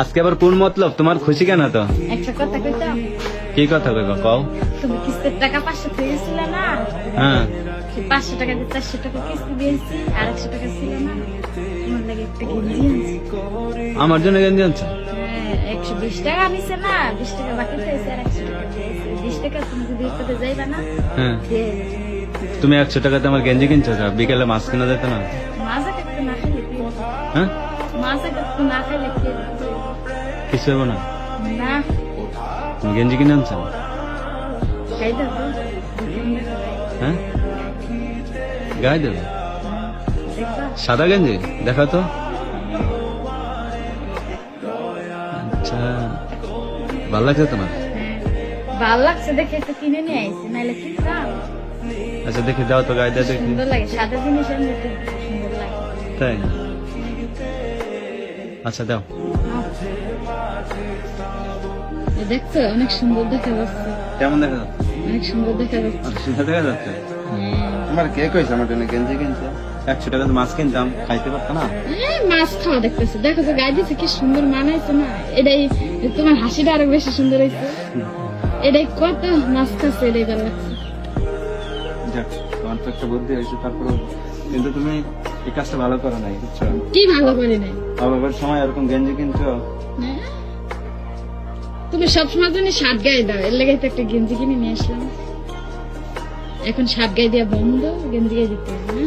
আজকে আবার কোন মতলব তোমার? খুশি কেন তো? একটা কথা কইতাম, কি কথা কইবা কও? তুমি কিস্তির টাকা 500 দিয়েছিল না? হ্যাঁ 500 টাকা দিয়ে 400 টাকা কিস্তি দিয়েছি, আর 100 টাকা ছিল না? তোমার লাগে একটা গেঞ্জি আনছি। আমার জন্য গেঞ্জি আনছো? হ্যাঁ, 120 টাকা নিছে না, 20 টাকা বাকি পেয়েছে, আর 100 টাকা দিয়েছে। 20 টাকা তুমি যদি একটাতে যাইবা না, হ্যাঁ দিয়ে তুমি 100 টাকাতে আমার গেঞ্জি কিনছো? বিকেলে মাছ কিনা যেত না? মাজা কাটতে না খাইলে কি হবে? হ্যাঁ মাজা কাটতে না খাইলে কি হবে? কিছু হবো না। না, তুমি গেঞ্জি কিনে আনছো? খাই দাও তো। হ্যাঁ গায়ে দেবে? দেখবা? সাদা গেঞ্জি দেখা তো। আচ্ছা ভালো লাগছে তোমার? ভাল লাগছে দেখে তো কিনে নিয়ে আইছি, নাইলে কিনতাম। আচ্ছা দেখি দাও তো, গায়ে দিয়ে দেখি। সুন্দর লাগে, সাদা জিনিস এমনি তো সুন্দর লাগে। তাই? আচ্ছা দাও। দেখছো অনেক সুন্দর দেখা যাচ্ছে, কেমন দেখা যাচ্ছে? অনেক সুন্দর দেখা যাচ্ছে। সুন্দর দেখা যাচ্ছে। তোমার কে কইছে আমার জন্য গেঞ্জি কিনতে? 100 টাকা তো মাছ কিনতাম, খাইতে পারতো না? মাছ খাওয়া দেখতেছে, দেখো তো গায়ে দিচ্ছে কি সুন্দর মানাইছে না? এটাই তোমার হাসিটা আরো বেশি সুন্দর হয়েছে। এটাই কত মাছ খাচ্ছে, এটাই ভালো লাগছে। যাক তোমার তো একটা বুদ্ধি হয়েছে, তারপরে কিন্তু তুমি এই কাজটা ভালো করো নাই, বুঝছো? কি ভালো করি নাই? আবার সময় এরকম গেঞ্জি কিনছো। হ্যাঁ? তুমি সবসময় জন্য শার্ট গায়ে দাও, এর লেগে তো একটা গেঞ্জি কিনে নিয়ে আসলাম। এখন শার্ট গায়ে দেওয়া বন্ধ, গেঞ্জি গায়ে দিতে হবে।